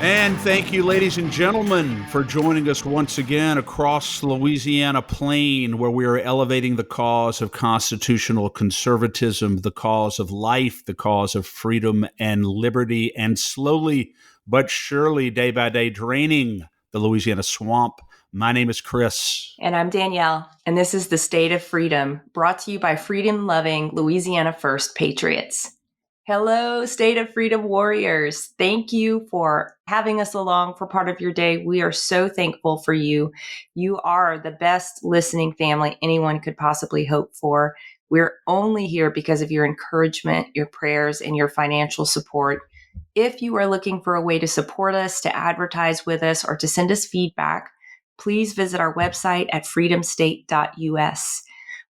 And thank you, ladies and gentlemen, for joining us once again across the Louisiana plain, where we are elevating the cause of constitutional conservatism, the cause of life, the cause of freedom and liberty, and slowly but surely, day by day, draining the Louisiana swamp. My name is Chris. And I'm Danielle, and this is The State of Freedom, brought to you by freedom-loving Louisiana First Patriots. Hello, State of Freedom warriors. Thank you for having us along for part of your day. We are so thankful for you. You are the best listening family anyone could possibly hope for. We're only here because of your encouragement, your prayers, and your financial support. If you are looking for a way to support us, to advertise with us, or to send us feedback, please visit our website at freedomstate.us.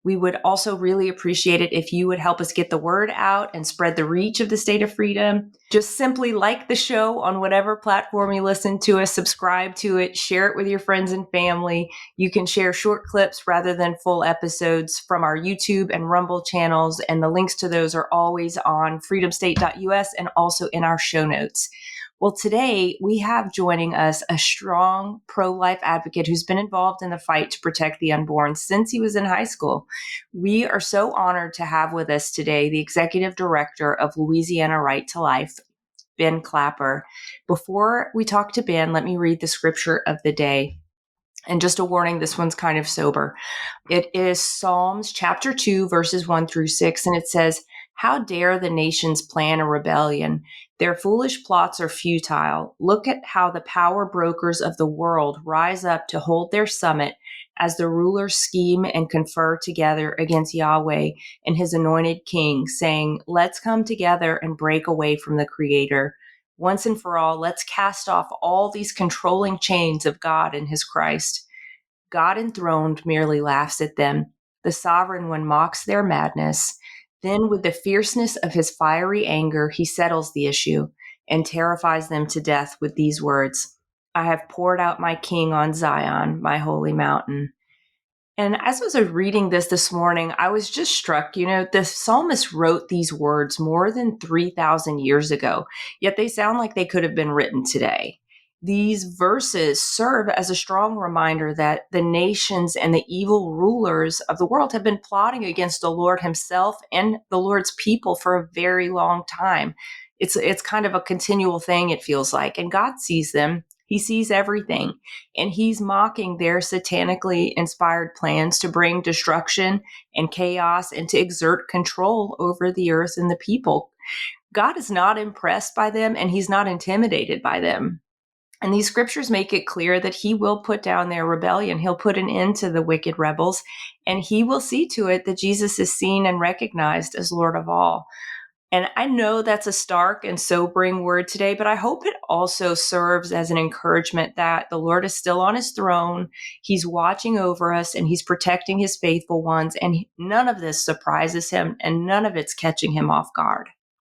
We would also really appreciate it if you would help us get the word out and spread the reach of the State of Freedom. Just simply like the show on whatever platform you listen to us, subscribe to it, share it with your friends and family. You can share short clips rather than full episodes from our YouTube and Rumble channels, and the links to those are always on freedomstate.us and also in our show notes. Well, today we have joining us a strong pro-life advocate who's been involved in the fight to protect the unborn since he was in high school. We are so honored to have with us today the Executive Director of Louisiana Right to Life, Ben Clapper. Before we talk to Ben, let me read the scripture of the day. And just a warning, this one's kind of sober. It is Psalms chapter 2, verses 1 through 6, and it says, "How dare the nations plan a rebellion? Their foolish plots are futile. Look at how the power brokers of the world rise up to hold their summit as the rulers scheme and confer together against Yahweh and his anointed king, saying, 'Let's come together and break away from the Creator. Once and for all, let's cast off all these controlling chains of God and his Christ.' God enthroned merely laughs at them. The sovereign one mocks their madness. Then with the fierceness of his fiery anger, he settles the issue and terrifies them to death with these words, 'I have poured out my king on Zion, my holy mountain.'" And as I was reading this morning, I was just struck, the psalmist wrote these words more than 3,000 years ago, yet they sound like they could have been written today. These verses serve as a strong reminder that the nations and the evil rulers of the world have been plotting against the Lord himself and the Lord's people for a very long time. It's kind of a continual thing, it feels like, and God sees them. He sees everything, and he's mocking their satanically inspired plans to bring destruction and chaos and to exert control over the earth and the people. God is not impressed by them, and he's not intimidated by them. And these scriptures make it clear that he will put down their rebellion. He'll put an end to the wicked rebels, and he will see to it that Jesus is seen and recognized as Lord of all. And I know that's a stark and sobering word today, but I hope it also serves as an encouragement that the Lord is still on his throne. He's watching over us and he's protecting his faithful ones. And none of this surprises him and none of it's catching him off guard.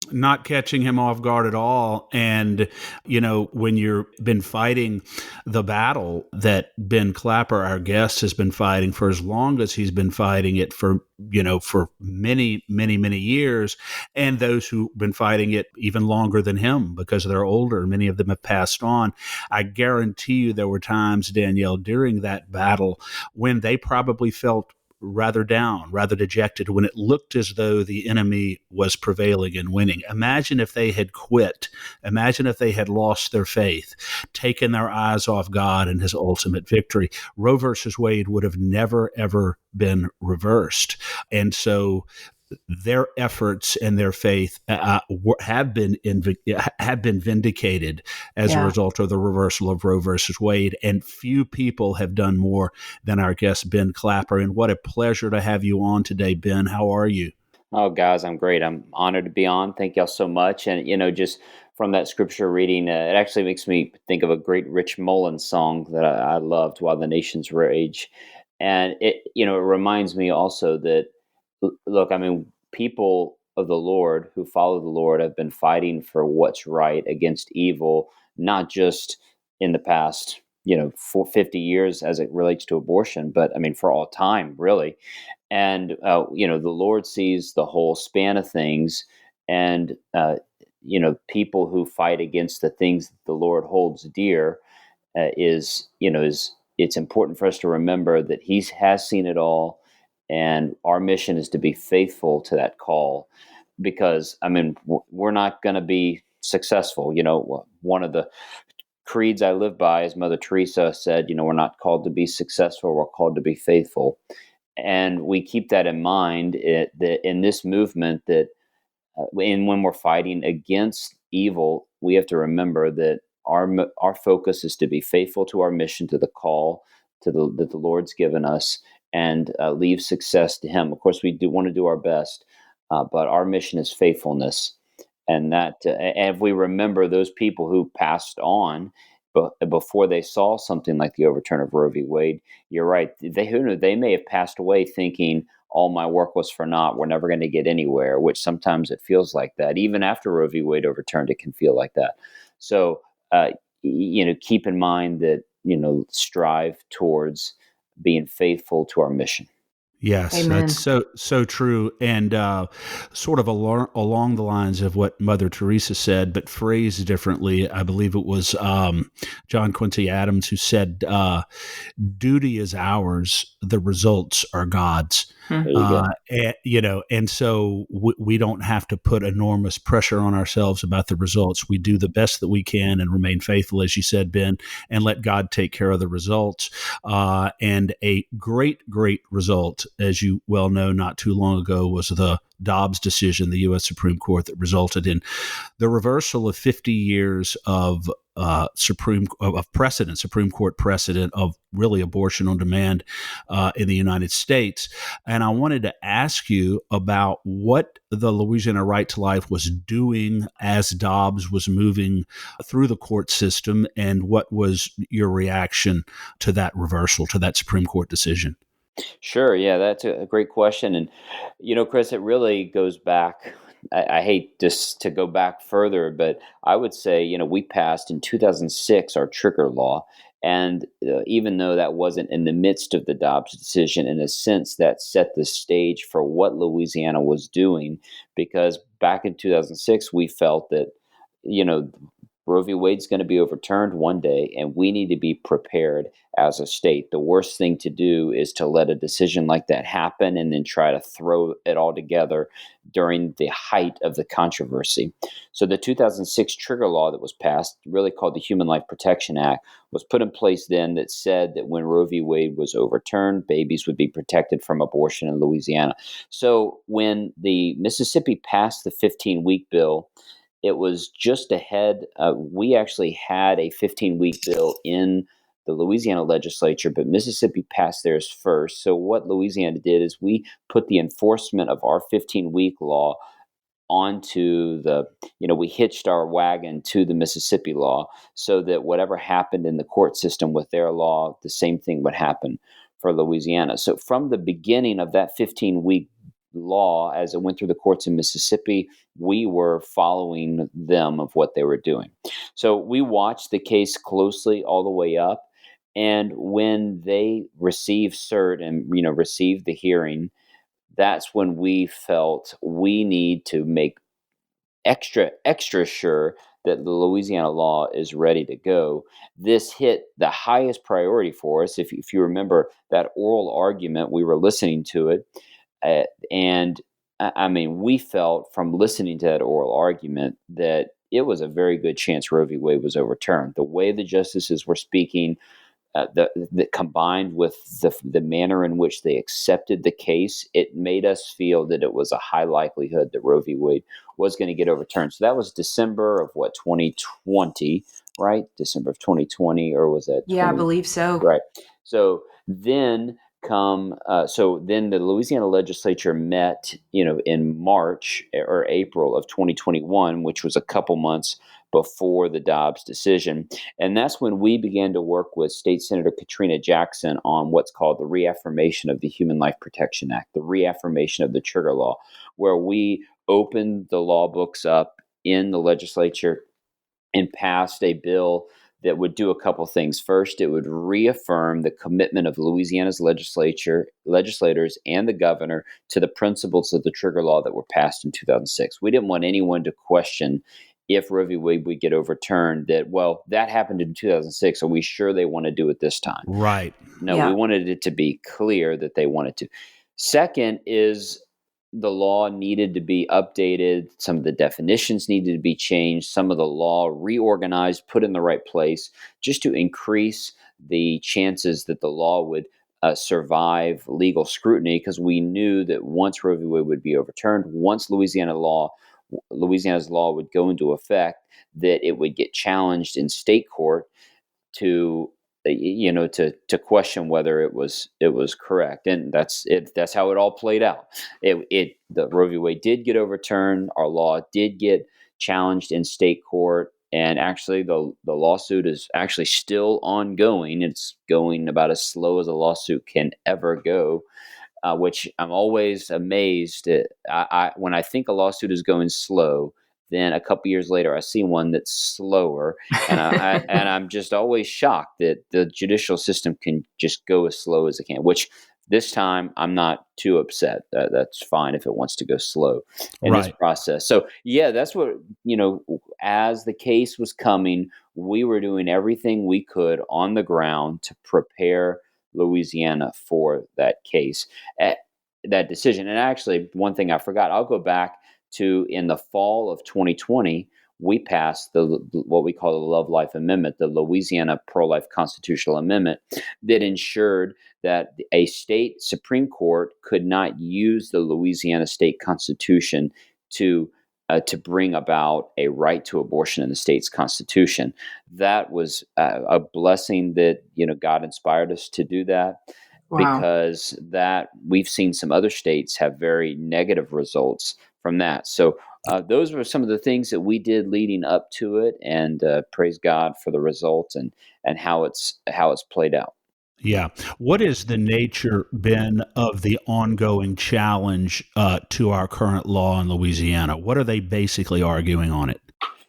Not catching him off guard at all. And, when you've been fighting the battle that Ben Clapper, our guest, has been fighting for as long as he's been fighting it for many, many, many years, and those who've been fighting it even longer than him because they're older, many of them have passed on. I guarantee you there were times, Danielle, during that battle when they probably felt rather down, rather dejected, when it looked as though the enemy was prevailing and winning. Imagine if they had quit. Imagine if they had lost their faith, taken their eyes off God and his ultimate victory. Roe versus Wade would have never, ever been reversed. And so their efforts and their faith have been vindicated as a result of the reversal of Roe versus Wade. And few people have done more than our guest, Ben Clapper. And what a pleasure to have you on today, Ben. How are you? Oh, guys, I'm great. I'm honored to be on. Thank y'all so much. And, just from that scripture reading, it actually makes me think of a great Rich Mullins song that I loved, "While the Nations Rage." And it reminds me also that, look, people of the Lord who follow the Lord have been fighting for what's right against evil, not just in the past, for 50 years as it relates to abortion, but for all time, really. And, the Lord sees the whole span of things. And, people who fight against the things that the Lord holds dear, is it's important for us to remember that He has seen it all, and our mission is to be faithful to that call. Because we're not going to be successful. One of the creeds I live by, as Mother Teresa said, we're not called to be successful; we're called to be faithful. And we keep that in mind that in this movement, that and when we're fighting against evil, we have to remember that our focus is to be faithful to our mission, to the call that the Lord's given us, and leave success to Him. Of course, we do want to do our best, but our mission is faithfulness, and and if we remember those people who passed on, before they saw something like the overturn of Roe v. Wade, you're right. They may have passed away thinking, all my work was for naught. We're never going to get anywhere, which sometimes it feels like that. Even after Roe v. Wade overturned, it can feel like that. So, keep in mind that, strive towards being faithful to our mission. Yes, Amen. that's so true, and sort of along the lines of what Mother Teresa said, but phrased differently. I believe it was John Quincy Adams who said, "Duty is ours; the results are God's." There you go. And so we don't have to put enormous pressure on ourselves about the results. We do the best that we can and remain faithful, as you said, Ben, and let God take care of the results. And a great result, as you well know, not too long ago, was the Dobbs decision, the U.S. Supreme Court, that resulted in the reversal of 50 years of Supreme Court precedent of really abortion on demand in the United States. And I wanted to ask you about what the Louisiana Right to Life was doing as Dobbs was moving through the court system, and what was your reaction to that reversal, to that Supreme Court decision? Sure. Yeah, that's a great question. And, Chris, it really goes back. I hate just to go back further, but I would say, we passed in 2006 our trigger law. And even though that wasn't in the midst of the Dobbs decision, in a sense, that set the stage for what Louisiana was doing, because back in 2006, we felt that, Roe v. Wade's going to be overturned one day, and we need to be prepared as a state. The worst thing to do is to let a decision like that happen and then try to throw it all together during the height of the controversy. So the 2006 trigger law that was passed, really called the Human Life Protection Act, was put in place then, that said that when Roe v. Wade was overturned, babies would be protected from abortion in Louisiana. So when the Mississippi passed the 15-week bill, it was just ahead. We actually had a 15-week bill in the Louisiana legislature, but Mississippi passed theirs first. So what Louisiana did is we put the enforcement of our 15-week law onto we hitched our wagon to the Mississippi law, so that whatever happened in the court system with their law, the same thing would happen for Louisiana. So from the beginning of that 15-week law, as it went through the courts in Mississippi, we were following them of what they were doing. So we watched the case closely all the way up. And when they received cert and, received the hearing, that's when we felt we need to make extra sure that the Louisiana law is ready to go. This hit the highest priority for us. If you remember that oral argument, we were listening to it. And we felt from listening to that oral argument that it was a very good chance Roe v. Wade was overturned. The way the justices were speaking, that combined with the manner in which they accepted the case, it made us feel that it was a high likelihood that Roe v. Wade was going to get overturned. So that was December of 2020, right? December of 2020, or was that? Yeah, I believe so. Right. So then then the Louisiana legislature met, in March or April of 2021, which was a couple months before the Dobbs decision. And that's when we began to work with State Senator Katrina Jackson on what's called the reaffirmation of the Human Life Protection Act, the reaffirmation of the trigger law, where we opened the law books up in the legislature and passed a bill that would do a couple things. First, it would reaffirm the commitment of Louisiana's legislators and the governor to the principles of the trigger law that were passed in 2006. We didn't want anyone to question if Roe v. Wade would get overturned, that, well, that happened in 2006. Are we sure they want to do it this time? Right. No, we wanted it to be clear that they wanted to. Second is the law needed to be updated. Some of the definitions needed to be changed. Some of the law reorganized, put in the right place, just to increase the chances that the law would survive legal scrutiny. Because we knew that once Roe v. Wade would be overturned, once Louisiana's law would go into effect, that it would get challenged in state court to to question whether it was correct. And that's how it all played out. The Roe v. Wade did get overturned. Our law did get challenged in state court, and actually the lawsuit is actually still ongoing. It's going about as slow as a lawsuit can ever go, which I'm always amazed at. When I think a lawsuit is going slow, then a couple years later I see one that's slower, and I'm just always shocked that the judicial system can just go as slow as it can. Which this time I'm not too upset. That's fine if it wants to go slow in this process. So yeah, that's what as the case was coming, we were doing everything we could on the ground to prepare Louisiana for that case, that decision. And actually, one thing I forgot, I'll go back to in the fall of 2020, we passed what we call the Love Life Amendment, the Louisiana Pro-Life Constitutional Amendment, that ensured that a state Supreme Court could not use the Louisiana state constitution to bring about a right to abortion in the state's constitution. That was a blessing that God inspired us to do that. Wow. Because that we've seen some other states have very negative results from that. So those were some of the things that we did leading up to it, and praise God for the results and how it's played out. Yeah. What is the nature, Ben, of the ongoing challenge to our current law in Louisiana? What are they basically arguing on it?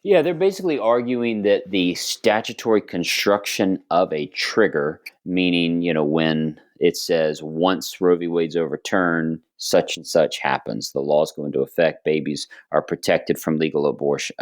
Yeah, they're basically arguing that the statutory construction of a trigger, meaning, when it says once Roe v. Wade's overturned, such and such happens, the laws go into effect, babies are protected from legal abortion,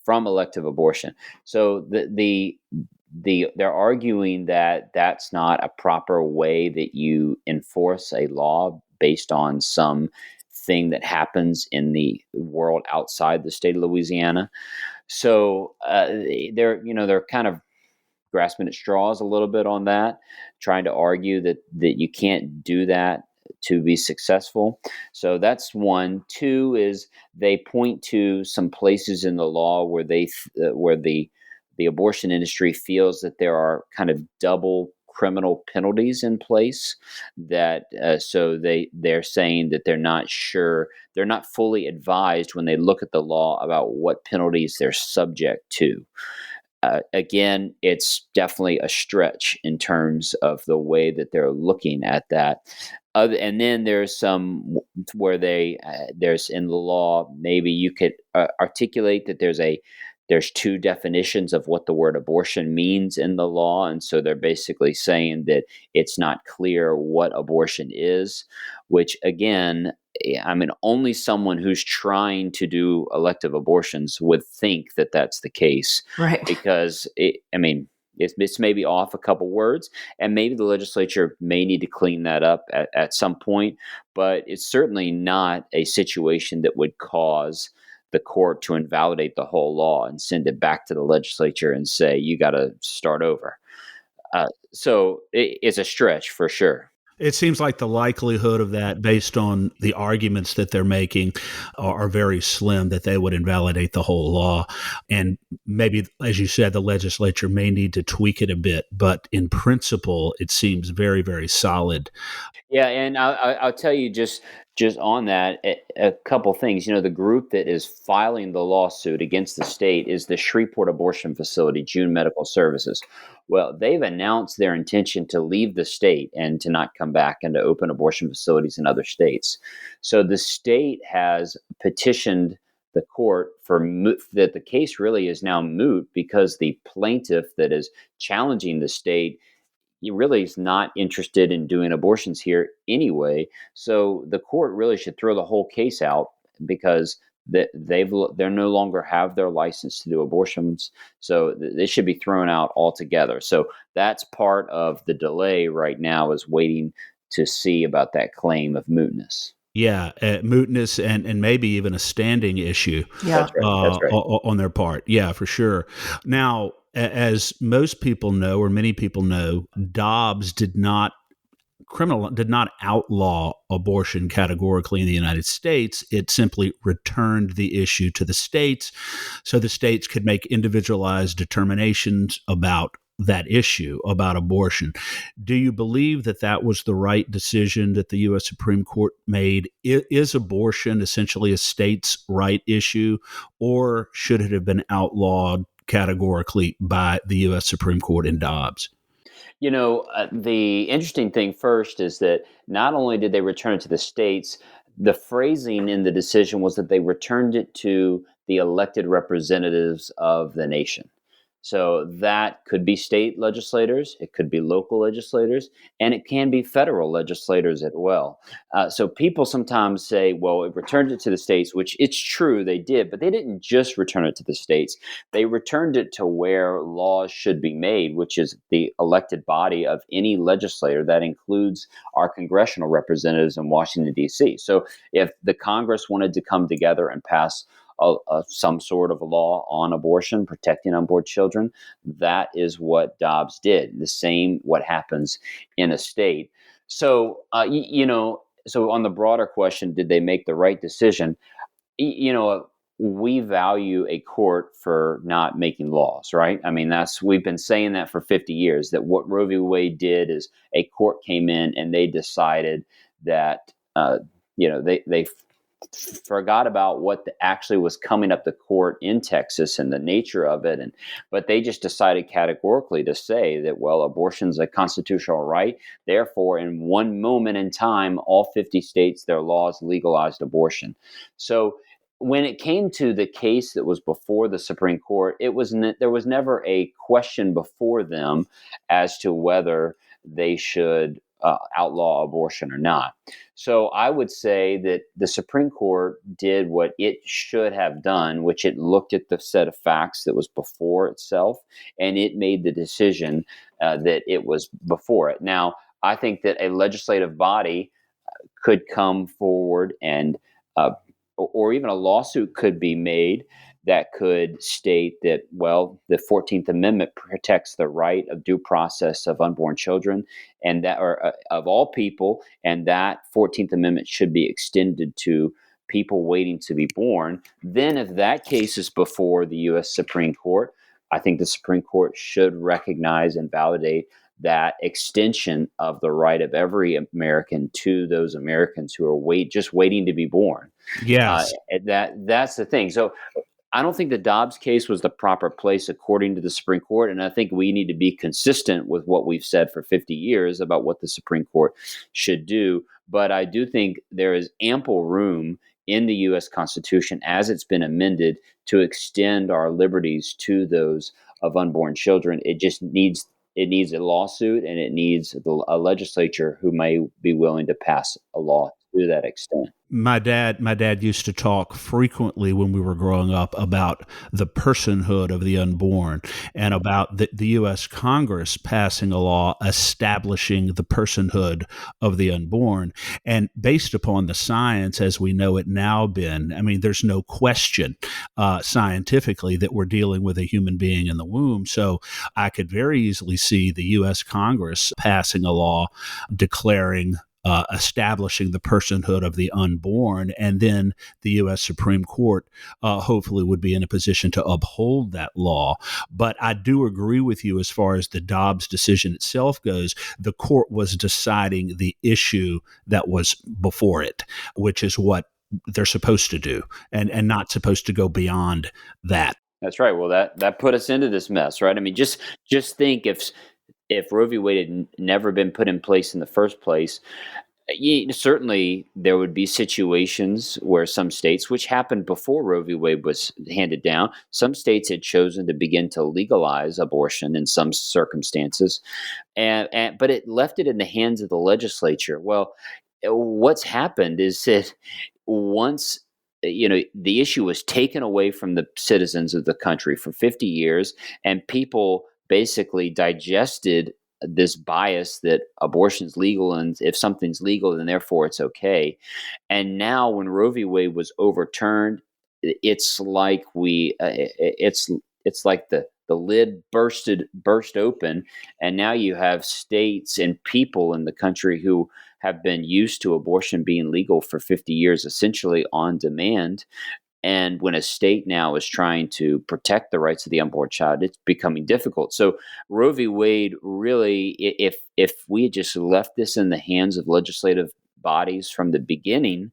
from elective abortion. So they're arguing that that's not a proper way that you enforce a law based on some thing that happens in the world outside the state of Louisiana. So they're kind of grasping at straws a little bit on that, trying to argue that you can't do that to be successful. So that's one. Two is they point to some places in the law where where the abortion industry feels that there are kind of double criminal penalties in place, that so they're saying that they're not sure, they're not fully advised when they look at the law about what penalties they're subject to. Again, it's definitely a stretch in terms of the way that they're looking at that. And then there's some where there's in the law, maybe you could articulate that there's two definitions of what the word abortion means in the law. And so they're basically saying that it's not clear what abortion is, which again, only someone who's trying to do elective abortions would think that that's the case. Right. Because it's maybe off a couple words, and maybe the legislature may need to clean that up at some point, but it's certainly not a situation that would cause the court to invalidate the whole law and send it back to the legislature and say, you got to start over. So it's a stretch for sure. It seems like the likelihood of that, based on the arguments that they're making, are very slim, that they would invalidate the whole law. And maybe, as you said, the legislature may need to tweak it a bit, but in principle, it seems very, very solid. Yeah, and I'll tell you just on that a couple things. The group that is filing the lawsuit against the state is the Shreveport Abortion Facility, June Medical Services. Well, they've announced their intention to leave the state and to not come back and to open abortion facilities in other states. So the state has petitioned the court for that the case really is now moot, because the plaintiff that is challenging the state, he really is not interested in doing abortions here anyway. So the court really should throw the whole case out, because that they're no longer have their license to do abortions, so they should be thrown out altogether. So that's part of the delay right now, is waiting to see about that claim of mootness. Yeah, mootness and maybe even a standing issue Yeah. That's right. on their part. Yeah, for sure. Now, as most people know, or many people know, Dobbs did not outlaw abortion categorically in the United States. It simply returned the issue to the states so the states could make individualized determinations about that issue, about abortion. Do you believe that that was the right decision that the U.S. Supreme Court made? Is abortion essentially a states' right issue, or should it have been outlawed categorically by the U.S. Supreme Court in Dobbs? The interesting thing first is that not only did they return it to the states, the phrasing in the decision was that they returned it to the elected representatives of the nation. So that could be state legislators, it could be local legislators, and it can be federal legislators as well. So people sometimes say, well, it returned it to the states, which it's true they did, but they didn't just return it to the states. They returned it to where laws should be made, which is the elected body of any legislator. That includes our congressional representatives in Washington, D.C. So if the Congress wanted to come together and pass some sort of a law on abortion, protecting unborn children, that is what Dobbs did. The same what happens in a state. So, so on the broader question, did they make the right decision? We value a court for not making laws, right? I mean, we've been saying that for 50 years, that what Roe v. Wade did is a court came in and they decided that, they forgot about what actually was coming up the court in Texas and the nature of it, but they just decided categorically to say that, well, abortion is a constitutional right. Therefore, in one moment in time, all 50 states, their laws legalized abortion. So when it came to the case that was before the Supreme Court, there was never a question before them as to whether they should outlaw abortion or not. So I would say that the Supreme Court did what it should have done, which it looked at the set of facts that was before itself, and it made the decision that it was before it. Now, I think that a legislative body could come forward and or even a lawsuit could be made that could state that, well, the 14th Amendment protects the right of due process of unborn children, and that, or of all people, and that 14th Amendment should be extended to people waiting to be born. Then, if that case is before the U.S. Supreme Court, I think the Supreme Court should recognize and validate that extension of the right of every American to those Americans who are just waiting to be born. Yes. That's the thing. So I don't think the Dobbs case was the proper place according to the Supreme Court, and I think we need to be consistent with what we've said for 50 years about what the Supreme Court should do. But I do think there is ample room in the U.S. Constitution, as it's been amended, to extend our liberties to those of unborn children. It needs a lawsuit, and it needs a legislature who may be willing to pass a law to that extent. My dad used to talk frequently when we were growing up about the personhood of the unborn and about the U.S. Congress passing a law establishing the personhood of the unborn. And based upon the science as we know it now, Ben, I mean, there's no question scientifically that we're dealing with a human being in the womb. So I could very easily see the U.S. Congress passing a law declaring establishing the personhood of the unborn, and then the U.S. Supreme Court hopefully would be in a position to uphold that law. But I do agree with you as far as the Dobbs decision itself goes. The court was deciding the issue that was before it, which is what they're supposed to do, and not supposed to go beyond that. That's right. Well, that put us into this mess, right? I mean, just think if Roe v. Wade had never been put in place in the first place, certainly there would be situations where some states, which happened before Roe v. Wade was handed down, some states had chosen to begin to legalize abortion in some circumstances, but it left it in the hands of the legislature. Well, what's happened is that once the issue was taken away from the citizens of the country for 50 years, and people basically digested this bias that abortion's legal, and if something's legal, then therefore it's okay. And now, when Roe v. Wade was overturned, it's like it's like the lid burst open, and now you have states and people in the country who have been used to abortion being legal for 50 years, essentially on demand. And when a state now is trying to protect the rights of the unborn child, it's becoming difficult. So Roe v. Wade really, if we had just left this in the hands of legislative bodies from the beginning,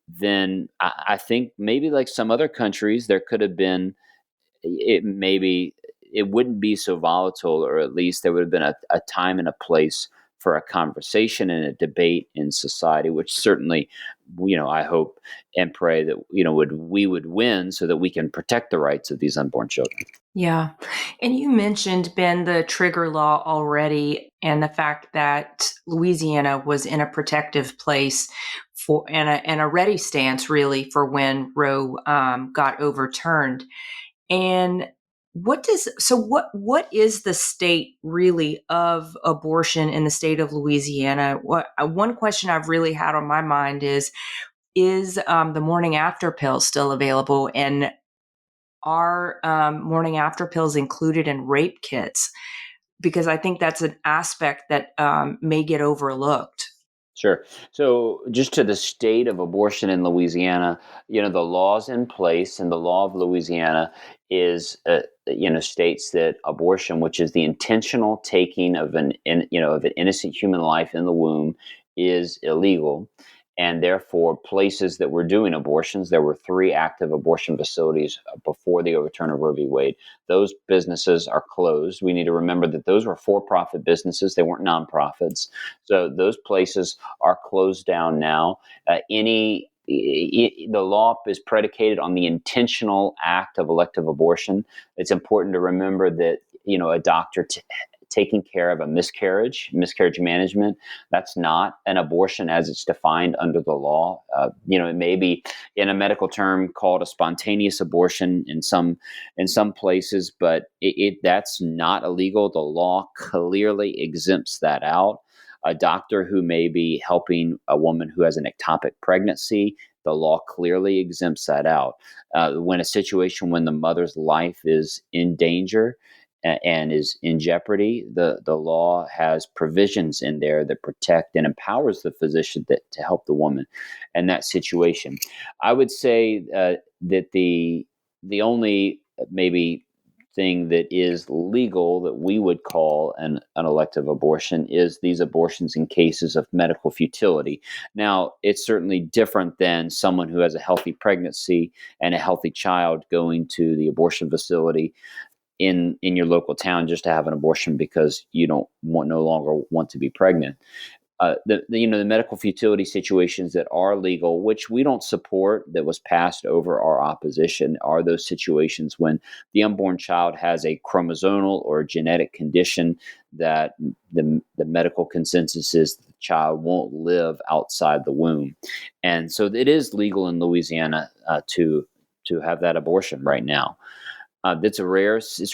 then I think maybe like some other countries, there could have been maybe it wouldn't be so volatile, or at least there would have been a time and a place for a conversation and a debate in society, which certainly, I hope and pray that, we would win so that we can protect the rights of these unborn children. Yeah. And you mentioned, Ben, the trigger law already, and the fact that Louisiana was in a protective place and a ready stance really for when Roe got overturned. And what is the state really of abortion in the state of Louisiana? One question I've really had on my mind is the morning after pill still available? And are morning after pills included in rape kits? Because I think that's an aspect that may get overlooked. Sure. So, just to the state of abortion in Louisiana, the laws in place, and the law of Louisiana is, states that abortion, which is the intentional taking of of an innocent human life in the womb, is illegal. And therefore, places that were doing abortions, there were 3 active abortion facilities before the overturn of Roe v. Wade. Those businesses are closed. We need to remember that those were for-profit businesses; they weren't nonprofits. So those places are closed down now. The law is predicated on the intentional act of elective abortion. It's important to remember that a doctor taking care of a miscarriage management, that's not an abortion as it's defined under the law. It may be in a medical term called a spontaneous abortion in some places, but that's not illegal. The law clearly exempts that out. A doctor who may be helping a woman who has an ectopic pregnancy, the law clearly exempts that out. When a situation when the mother's life is in danger and is in jeopardy, the law has provisions in there that protect and empowers the physician to help the woman in that situation. I would say that the only maybe thing that is legal that we would call an elective abortion is these abortions in cases of medical futility. Now, it's certainly different than someone who has a healthy pregnancy and a healthy child going to the abortion facility in your local town just to have an abortion because you no longer want to be pregnant. The medical futility situations that are legal, which we don't support, that was passed over our opposition, are those situations when the unborn child has a chromosomal or genetic condition that the medical consensus is the child won't live outside the womb. And so it is legal in Louisiana to have that abortion right now. It's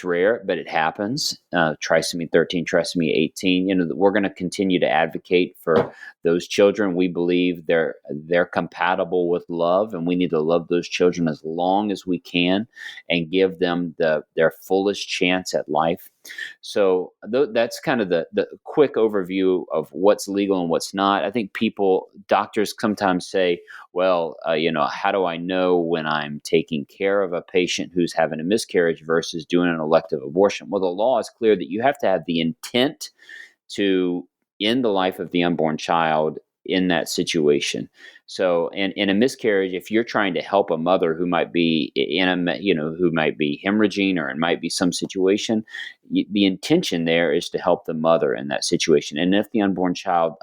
rare, but it happens. Trisomy 13, trisomy 18. We're going to continue to advocate for those children. We believe they're compatible with love, and we need to love those children as long as we can and give them their fullest chance at life. So that's kind of the quick overview of what's legal and what's not. I think doctors sometimes say, well, how do I know when I'm taking care of a patient who's having a miscarriage versus doing an elective abortion? Well, the law is clear that you have to have the intent to end the life of the unborn child in that situation. So, in a miscarriage, if you're trying to help a mother who might be who might be hemorrhaging, or it might be some situation, the intention there is to help the mother in that situation. And if the unborn child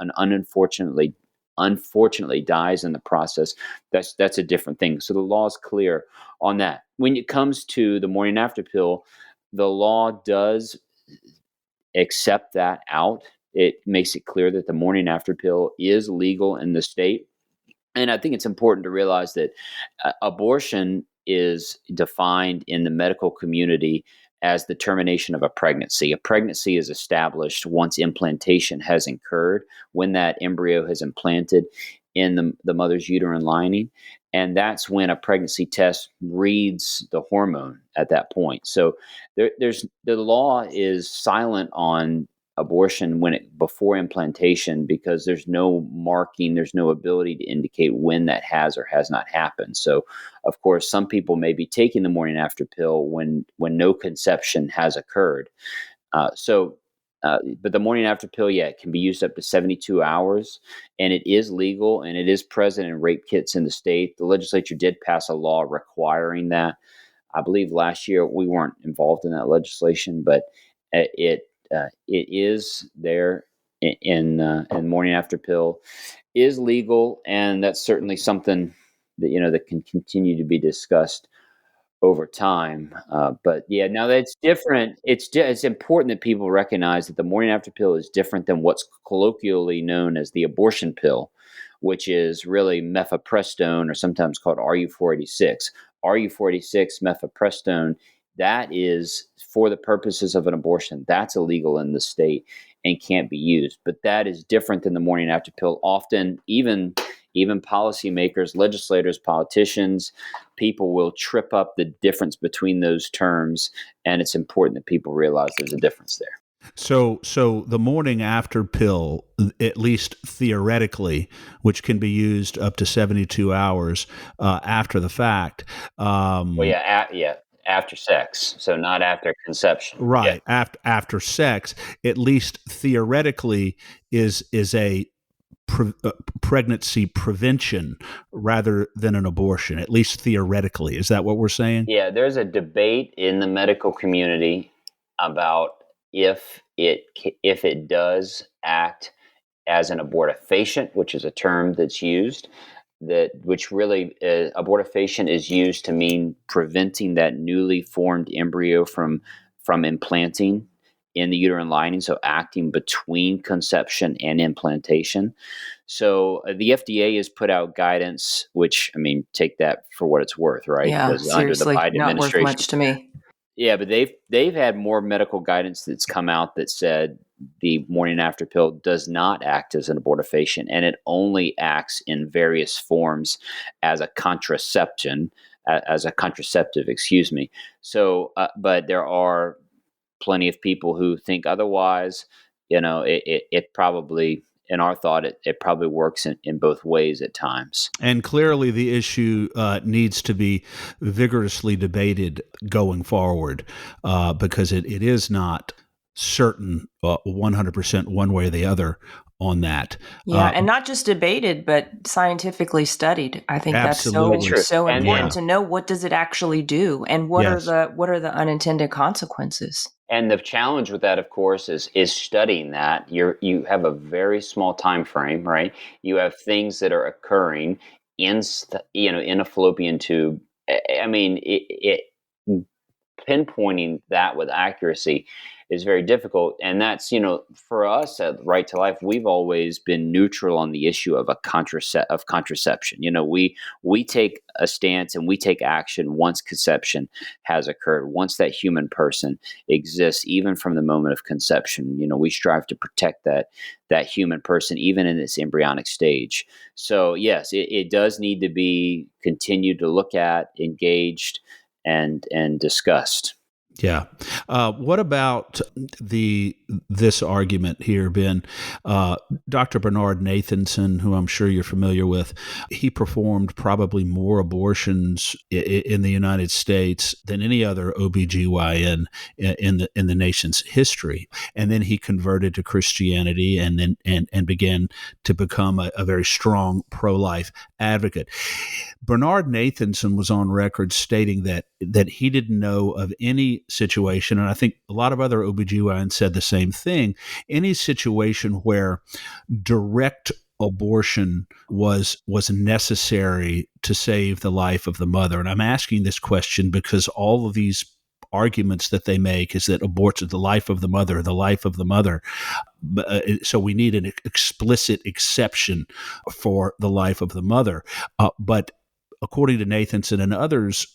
unfortunately dies in the process, that's a different thing. So the law is clear on that. When it comes to the morning after pill, the law does accept that out. It makes it clear that the morning after pill is legal in the state. And I think it's important to realize that abortion is defined in the medical community as the termination of a pregnancy. A pregnancy is established once implantation has occurred, when that embryo has implanted in the mother's uterine lining. And that's when a pregnancy test reads the hormone at that point. So there's the law is silent on abortion before implantation, because there's no marking, there's no ability to indicate when that has or has not happened. So of course some people may be taking the morning after pill when no conception has occurred. But the morning after pill, yeah, it can be used up to 72 hours, and it is legal, and it is present in rape kits in the state. The legislature did pass a law requiring that. I believe last year. We weren't involved in that legislation, but it is there in morning after pill is legal, and that's certainly something that can continue to be discussed over time. But yeah, now that's different. It's important that people recognize that the morning after pill is different than what's colloquially known as the abortion pill, which is really mifepristone, or sometimes called RU486. RU486, mifepristone, that is for the purposes of an abortion. That's illegal in the state and can't be used. But that is different than the morning after pill. Often, even policymakers, legislators, politicians, people will trip up the difference between those terms, and it's important that people realize there's a difference there. So the morning after pill, at least theoretically, which can be used up to 72 hours after the fact. After sex, so not after conception. Right, Yeah. after sex, at least theoretically, is a pregnancy prevention rather than an abortion, at least theoretically. Is that what we're saying? Yeah, there's a debate in the medical community about if it does act as an abortifacient, which is a term that's used, which really abortifacient is used to mean preventing that newly formed embryo from implanting in the uterine lining, so acting between conception and implantation. So the FDA has put out guidance, which, I mean, take that for what it's worth, right? Yeah, Because under the seriously, Biden not worth administration, much to me. yeah, but they've had more medical guidance that's come out that said the morning after pill does not act as an abortifacient, and it only acts in various forms as a contraception, as a contraceptive, excuse me. So, but there are plenty of people who think otherwise. It probably, in our thought, it probably works in both ways at times. And clearly the issue needs to be vigorously debated going forward because it is not certain 100% one way or the other on that. Yeah, and not just debated, but scientifically studied. I think Absolutely. that's True. so And important to know, what does it actually do, and what Yes. are the unintended consequences. And the challenge with that, of course, is studying that. You have a very small time frame, right? You have things that are occurring in a fallopian tube. I mean, it pinpointing that with accuracy is very difficult. And that's, for us at Right to Life, we've always been neutral on the issue of contraception. We take a stance and we take action once conception has occurred, once that human person exists, even from the moment of conception. We strive to protect that human person, even in its embryonic stage. So yes, it does need to be continued to look at, engaged, and discussed. Yeah. What about this argument here, Ben? Dr. Bernard Nathanson, who I'm sure you're familiar with, he performed probably more abortions in the United States than any other OBGYN in the nation's history. And then he converted to Christianity and began to become a very strong pro-life advocate. Bernard Nathanson was on record stating that he didn't know of any situation, and I think a lot of other OBGYNs said the same thing, any situation where direct abortion was necessary to save the life of the mother. And I'm asking this question because all of these arguments that they make is that abortion, the life of the mother, the life of the mother. So we need an explicit exception for the life of the mother. But according to Nathanson and others,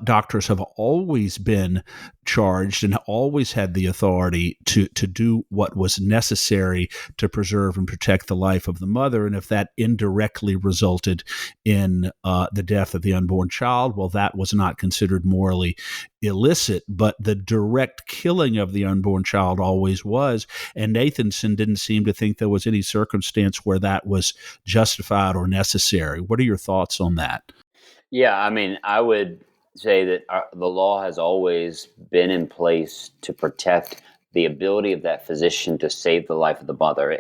doctors have always been charged and always had the authority to do what was necessary to preserve and protect the life of the mother. And if that indirectly resulted in the death of the unborn child, well, that was not considered morally illicit, but the direct killing of the unborn child always was. And Nathanson didn't seem to think there was any circumstance where that was justified or necessary. What are your thoughts on that? Yeah, I mean, I would say that the law has always been in place to protect the ability of that physician to save the life of the mother.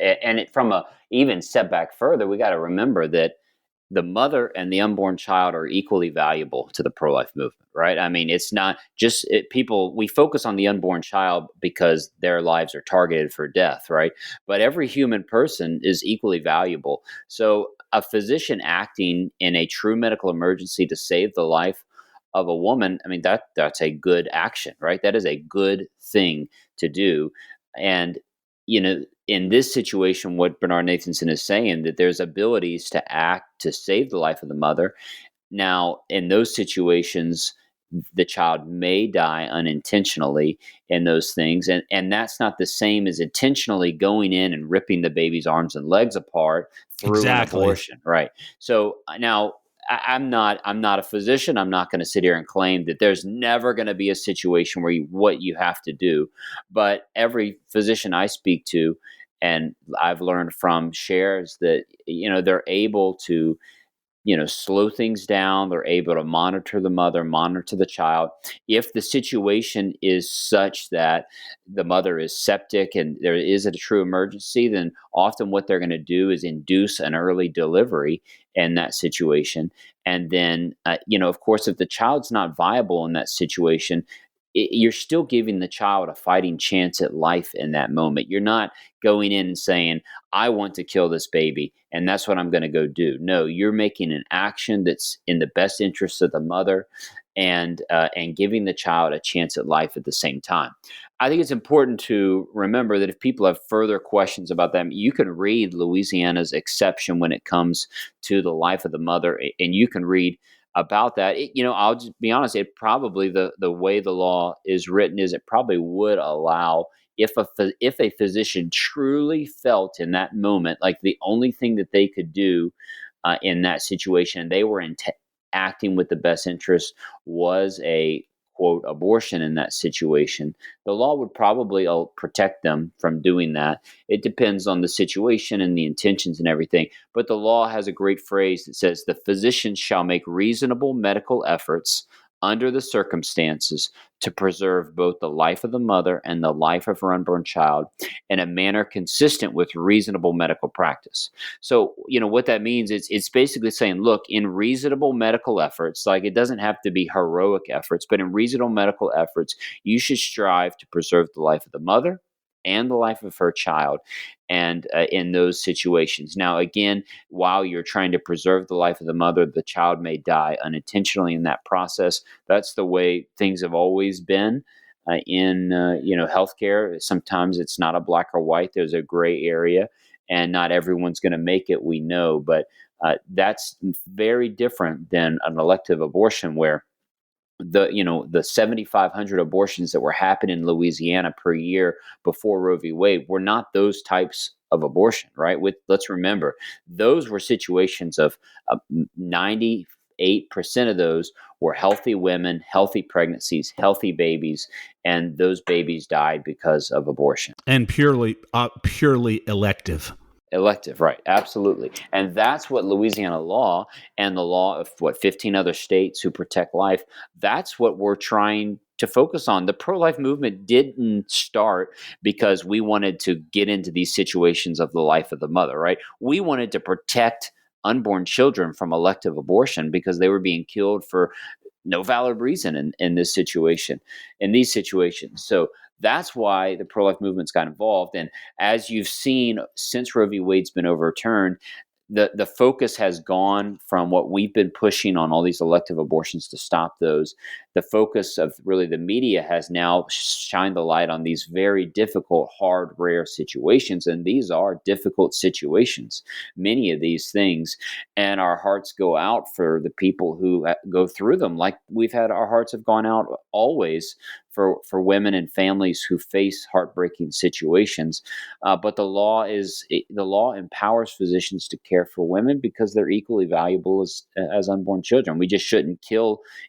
From a even step back further, we got to remember that the mother and the unborn child are equally valuable to the pro-life movement, right? I mean, it's not just people, we focus on the unborn child because their lives are targeted for death, right? But every human person is equally valuable. So a physician acting in a true medical emergency to save the life of a woman, I mean, that's a good action, right? That is a good thing to do. And, in this situation, what Bernard Nathanson is saying, that there's abilities to act to save the life of the mother. Now, in those situations, the child may die unintentionally in those things. And that's not the same as intentionally going in and ripping the baby's arms and legs apart through an Exactly. abortion. Right. So now I'm not a physician. I'm not going to sit here and claim that there's never going to be a situation where what you have to do. But every physician I speak to, and I've learned from, shares that, they're able to, slow things down. They're able to monitor the mother, monitor the child. If the situation is such that the mother is septic and there is a true emergency, then often what they're going to do is induce an early delivery in that situation. And then, of course, if the child's not viable in that situation, you're still giving the child a fighting chance at life in that moment. You're not going in and saying, I want to kill this baby, and that's what I'm going to go do. No, you're making an action that's in the best interest of the mother, and giving the child a chance at life at the same time. I think it's important to remember that if people have further questions about that, you can read Louisiana's exception when it comes to the life of the mother, and you can read about that. I'll just be honest. It probably, the way the law is written, is it probably would allow, if a physician truly felt in that moment like the only thing that they could do in that situation, they were acting with the best interest, was a quote abortion in that situation, the law would probably protect them from doing that. It depends on the situation and the intentions and everything. But the law has a great phrase that says, the physician shall make reasonable medical efforts under the circumstances to preserve both the life of the mother and the life of her unborn child in a manner consistent with reasonable medical practice. So, what that means is, it's basically saying, look, in reasonable medical efforts, like, it doesn't have to be heroic efforts, but in reasonable medical efforts, you should strive to preserve the life of the mother and the life of her child, and in those situations. Now, again, while you're trying to preserve the life of the mother, the child may die unintentionally in that process. That's the way things have always been in healthcare. Sometimes it's not a black or white. There's a gray area, and not everyone's going to make it, we know. But that's very different than an elective abortion, where the 7,500 abortions that were happening in Louisiana per year before Roe v. Wade were not those types of abortion, right? Let's remember, those were situations of 98% of those were healthy women, healthy pregnancies, healthy babies, and those babies died because of abortion. And purely elective. Elective, right? Absolutely. And that's what Louisiana law, and the law of 15 other states who protect life, that's what we're trying to focus on. The pro-life movement didn't start because we wanted to get into these situations of the life of the mother, right? We wanted to protect unborn children from elective abortion because they were being killed for no valid reason in these situations. So that's why the pro-life movement's got involved. And as you've seen, since Roe v. Wade's been overturned, the focus has gone from what we've been pushing on all these elective abortions to stop those, the focus of really the media has now shined the light on these very difficult, hard, rare situations. And these are difficult situations, many of these things. And our hearts go out for the people who go through them, like our hearts have gone out always for women and families who face heartbreaking situations. But the law empowers physicians to care for women because they're equally valuable as unborn children. We just shouldn't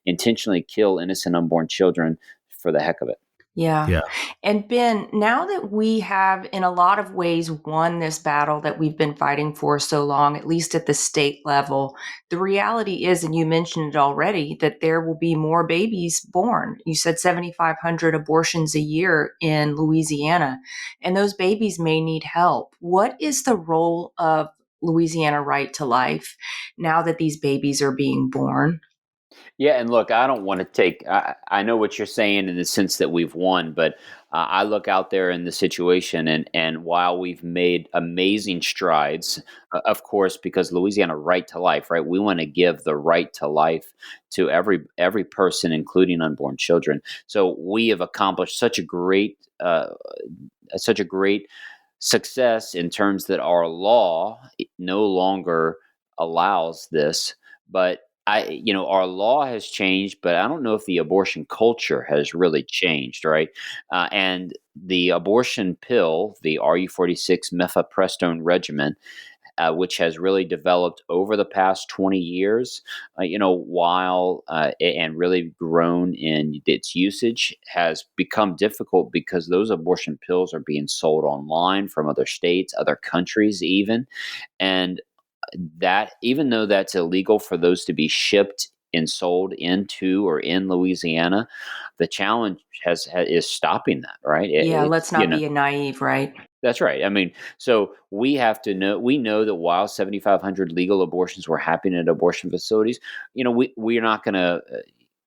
intentionally kill innocent unborn children for the heck of it. Yeah. Yeah. And Ben, now that we have, in a lot of ways, won this battle that we've been fighting for so long, at least at the state level, the reality is, and you mentioned it already, that there will be more babies born. You said 7,500 abortions a year in Louisiana, and those babies may need help. What is the role of Louisiana Right to Life now that these babies are being born? Yeah, and look, I don't want to take. I know what you're saying in the sense that we've won, but I look out there in the situation, and while we've made amazing strides, of course, because Louisiana Right to Life, right? We want to give the right to life to every person, including unborn children. So we have accomplished such a great success in terms that our law no longer allows this, but our law has changed, but I don't know if the abortion culture has really changed, right? And the abortion pill, the RU46 mifepristone regimen, which has really developed over the past 20 years, and really grown in its usage, has become difficult because those abortion pills are being sold online from other states, other countries, even. And that, even though that's illegal for those to be shipped and sold into or in Louisiana, the challenge is stopping that, right? Yeah, It's, let's not be naive, right? that's right. I mean, so we know that while 7,500 legal abortions were happening at abortion facilities, we're not going to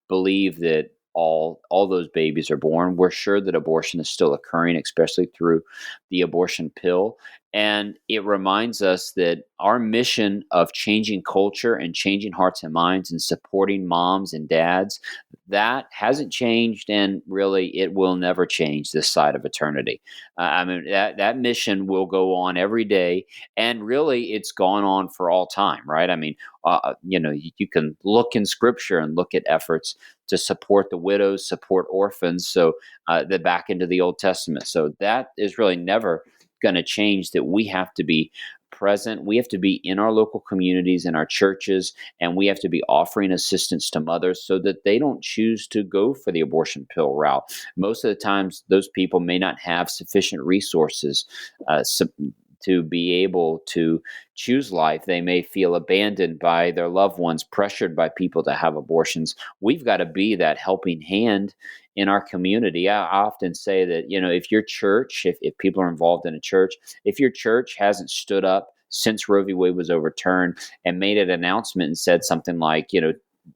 believe that all those babies are born. We're sure that abortion is still occurring, especially through the abortion pill. And it reminds us that our mission of changing culture and changing hearts and minds and supporting moms and dads, that hasn't changed, and really it will never change this side of eternity. I mean, that mission will go on every day, and really it's gone on for all time, right? I mean, you can look in scripture and look at efforts to support the widows, support orphans, so the back into the Old Testament. So that is really never going to change, that we have to be present. We have to be in our local communities, in our churches, and we have to be offering assistance to mothers so that they don't choose to go for the abortion pill route. Most of the times, those people may not have sufficient resources to be able to choose life. They may feel abandoned by their loved ones, pressured by people to have abortions. We've got to be that helping hand in our community. I often say that, if your church, if people are involved in a church, if your church hasn't stood up since Roe v. Wade was overturned and made an announcement and said something like,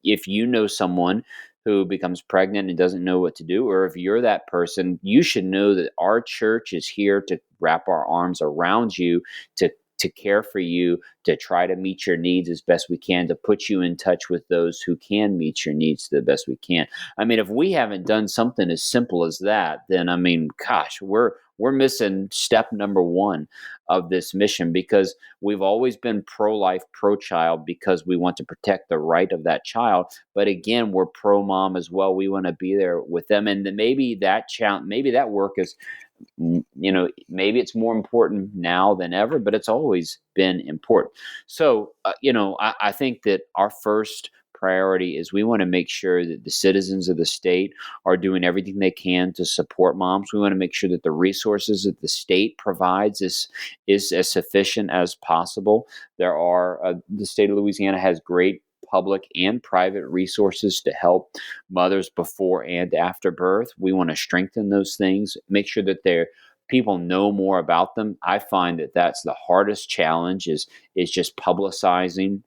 if you know someone who becomes pregnant and doesn't know what to do, or if you're that person, you should know that our church is here to wrap our arms around you, to care for you, to try to meet your needs as best we can, to put you in touch with those who can meet your needs the best we can. I mean, if we haven't done something as simple as that, then I mean, gosh, we're missing step number one of this mission, because we've always been pro-life, pro-child, because we want to protect the right of that child. But again, we're pro-mom as well. We want to be there with them, and then maybe that work is, maybe it's more important now than ever, but it's always been important. So, I think that our first priority is we want to make sure that the citizens of the state are doing everything they can to support moms. We want to make sure that the resources that the state provides is as sufficient as possible. The state of Louisiana has great public and private resources to help mothers before and after birth. We want to strengthen those things, make sure that people know more about them. I find that that's the hardest challenge, is just publicizing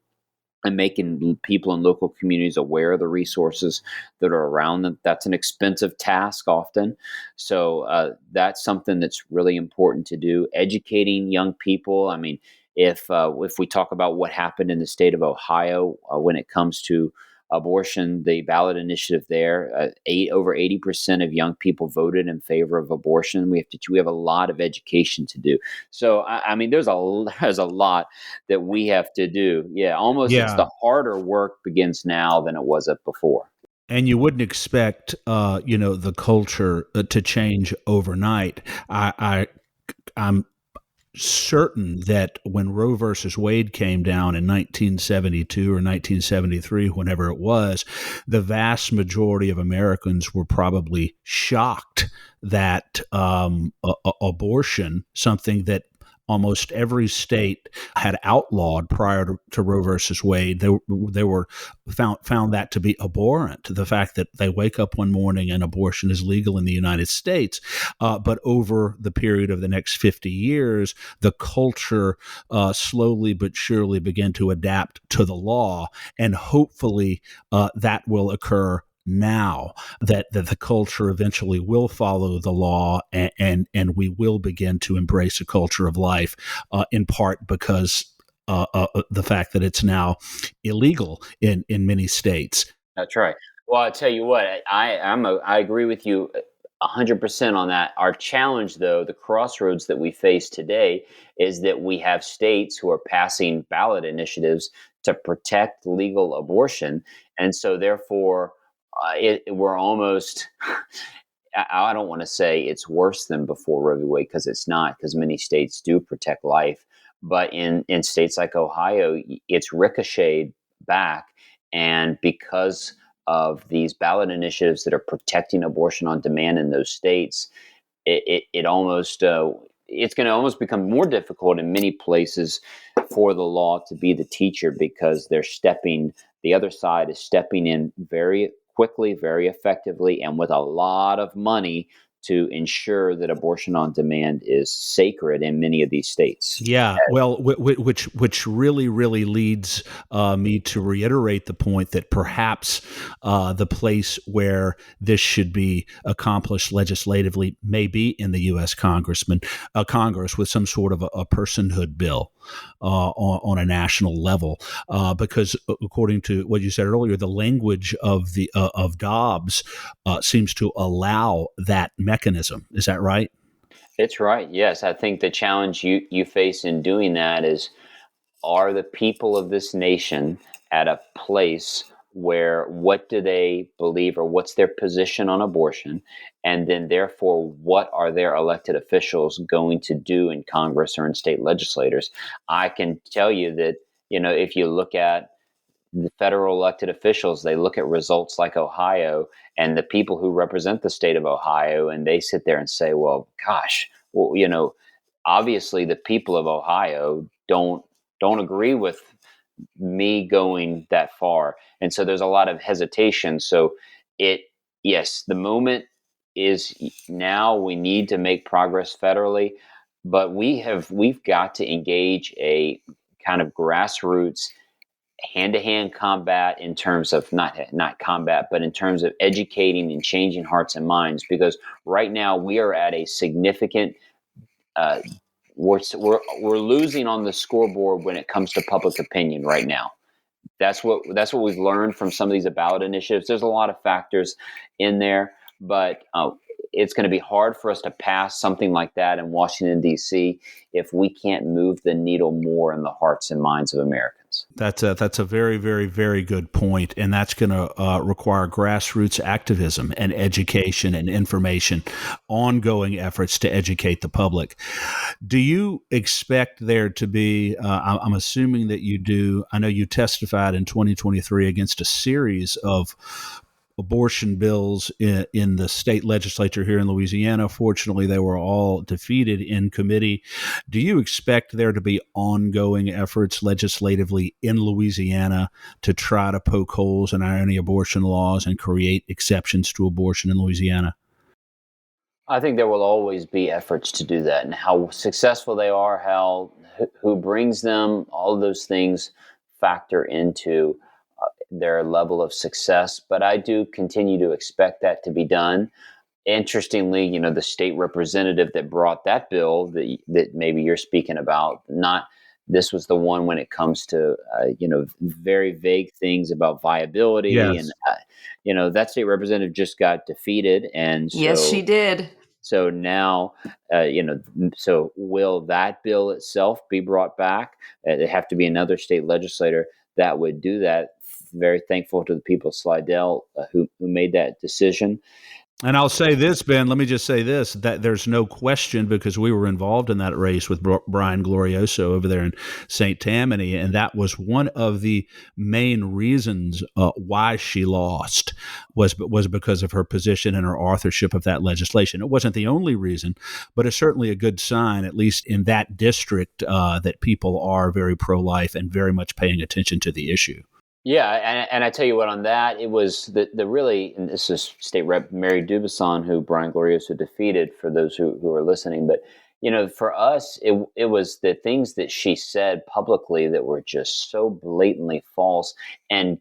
and making people in local communities aware of the resources that are around them. That's an expensive task often. So that's something that's really important to do. Educating young people. I mean, if we talk about what happened in the state of Ohio when it comes to abortion, the ballot initiative there. Over 80% of young people voted in favor of abortion. We have a lot of education to do. So I mean, there's a lot that we have to do. Yeah, almost it's Yeah. the harder work begins now than it was before. And you wouldn't expect, the culture to change overnight. I'm certain that when Roe versus Wade came down in 1972 or 1973, whenever it was, the vast majority of Americans were probably shocked that abortion, something that almost every state had outlawed prior to Roe versus Wade, they were found that to be abhorrent. The fact that they wake up one morning and abortion is legal in the United States, but over the period of the next 50 years, the culture slowly but surely began to adapt to the law, and hopefully that will occur now, that the culture eventually will follow the law, and we will begin to embrace a culture of life, in part because the fact that it's now illegal in many states. That's right. Well, I tell you what, I agree with you 100% on that. Our challenge, though, the crossroads that we face today, is that we have states who are passing ballot initiatives to protect legal abortion, and so therefore, we're almost. I don't want to say it's worse than before Roe v. Wade, because it's not, because many states do protect life. But in states like Ohio, it's ricocheted back. And because of these ballot initiatives that are protecting abortion on demand in those states, it almost it's going to almost become more difficult in many places for the law to be the teacher, because the other side is stepping in very quickly, very effectively, and with a lot of money to ensure that abortion on demand is sacred in many of these states. Yeah, well, which really leads me to reiterate the point that perhaps the place where this should be accomplished legislatively may be in the U.S. Congress with some sort of a personhood bill on a national level, because according to what you said earlier, the language of Dobbs seems to allow that mechanism. Is that right? It's right. Yes, I think the challenge you face in doing that is, are the people of this nation at a place where what do they believe, or what's their position on abortion? And then therefore, what are their elected officials going to do in Congress or in state legislators? I can tell you that, if you look at the federal elected officials, they look at results like Ohio and the people who represent the state of Ohio, and they sit there and say, well, gosh, well, obviously the people of Ohio don't agree with me going that far. And so there's a lot of hesitation. So yes, the moment is now. We need to make progress federally, but we've got to engage a kind of grassroots hand-to-hand combat, in terms of not combat, but in terms of educating and changing hearts and minds, because right now we are at a significant we're losing on the scoreboard when it comes to public opinion right now. That's what we've learned from some of these ballot initiatives. There's a lot of factors in there, but it's going to be hard for us to pass something like that in Washington, D.C. if we can't move the needle more in the hearts and minds of Americans. That's a very, very, very good point, and that's going to require grassroots activism and education and information, ongoing efforts to educate the public. Do you expect there to be, I'm assuming that you do, I know you testified in 2023 against a series of abortion bills in the state legislature here in Louisiana. Fortunately, they were all defeated in committee. Do you expect there to be ongoing efforts legislatively in Louisiana to try to poke holes in any abortion laws and create exceptions to abortion in Louisiana? I think there will always be efforts to do that, and how successful they are, who brings them, all of those things factor into their level of success. But I do continue to expect that to be done. Interestingly, the state representative that brought that bill that maybe you're speaking about, not this was the one when it comes to, very vague things about viability. And, Yes. that state representative just got defeated. And Yes, she so, did. so now, so will that bill itself be brought back? It'd have to be another state legislator that would do that. Very thankful to the people of Slidell who made that decision. And I'll say this, Ben, let me just say this, that there's no question, because we were involved in that race with Brian Glorioso over there in St. Tammany, and that was one of the main reasons why she lost was because of her position and her authorship of that legislation. It wasn't the only reason, but it's certainly a good sign, at least in that district, that people are very pro-life and very much paying attention to the issue. Yeah, and I tell you what, on that, it was the really, and this is State Rep Mary Dubuisson, who Brian Glorioso defeated, for those who are listening. But, for us, it was the things that she said publicly that were just so blatantly false, and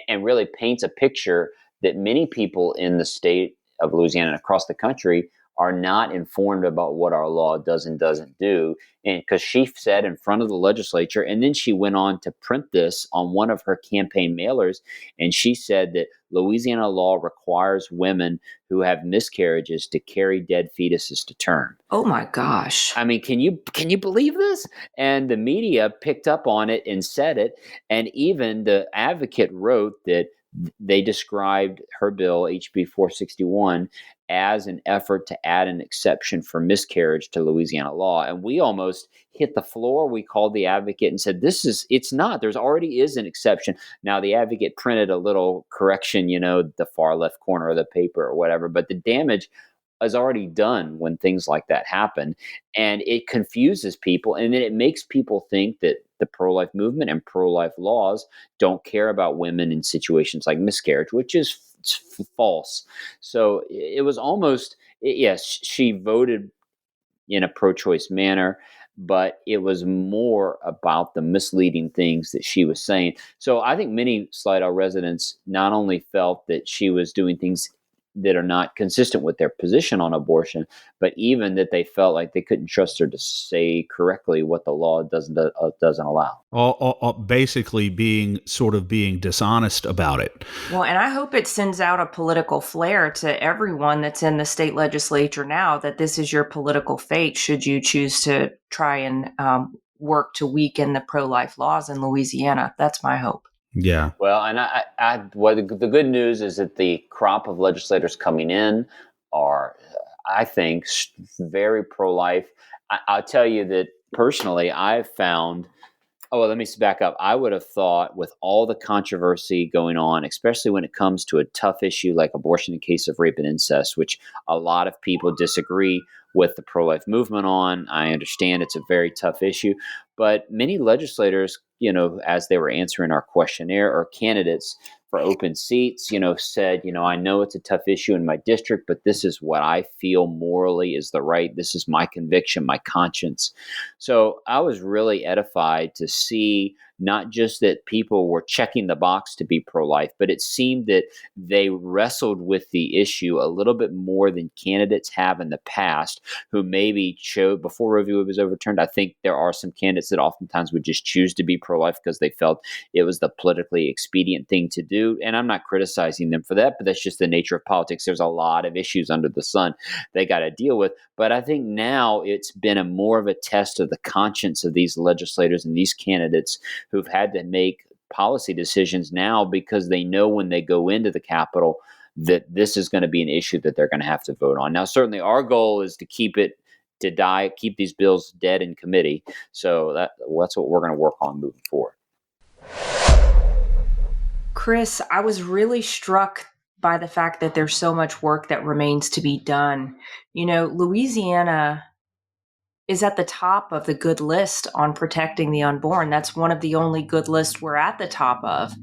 really paints a picture that many people in the state of Louisiana and across the country are not informed about what our law does and doesn't do. And because she said in front of the legislature, and then she went on to print this on one of her campaign mailers, and she said that Louisiana law requires women who have miscarriages to carry dead fetuses to term. Oh my gosh. I mean, can you believe this? And the media picked up on it and said it. And even the Advocate wrote that they described her bill, HB 461, as an effort to add an exception for miscarriage to Louisiana law. And we almost hit the floor. We called the Advocate and said, it's not. There's already is an exception. Now, the Advocate printed a little correction, the far left corner of the paper or whatever, but the damage is already done when things like that happen. And it confuses people. And then it makes people think that the pro-life movement and pro-life laws don't care about women in situations like miscarriage, which is false. So it was almost, yes, she voted in a pro-choice manner, but it was more about the misleading things that she was saying. So I think many Slidell residents not only felt that she was doing things that are not consistent with their position on abortion, but even that they felt like they couldn't trust her to say correctly what the law doesn't allow. All basically being dishonest about it. Well, and I hope it sends out a political flare to everyone that's in the state legislature now, that this is your political fate should you choose to try and work to weaken the pro-life laws in Louisiana. That's my hope. Yeah. Well, and the good news is that the crop of legislators coming in are, I think, very pro-life. I'll tell you that personally, I've found. Oh, well, let me back up. I would have thought, with all the controversy going on, especially when it comes to a tough issue like abortion in case of rape and incest, which a lot of people disagree with the pro-life movement on. I understand it's a very tough issue, but many legislators, as they were answering our questionnaire, or candidates for open seats, said, I know it's a tough issue in my district, but this is what I feel morally is the right. This is my conviction, my conscience. So I was really edified to see not just that people were checking the box to be pro-life, but it seemed that they wrestled with the issue a little bit more than candidates have in the past, who maybe showed before Roe v. Wade was overturned. I think there are some candidates that oftentimes would just choose to be pro-life because they felt it was the politically expedient thing to do. And I'm not criticizing them for that, but that's just the nature of politics. There's a lot of issues under the sun they got to deal with. But I think now it's been a more of a test of the conscience of these legislators and these candidates who've had to make policy decisions now because they know when they go into the Capitol that this is going to be an issue that they're going to have to vote on. Now, certainly our goal is to keep these bills dead in committee. So that's what we're going to work on moving forward. Chris, I was really struck by the fact that there's so much work that remains to be done. Louisiana is at the top of the good list on protecting the unborn. That's one of the only good lists we're at the top of.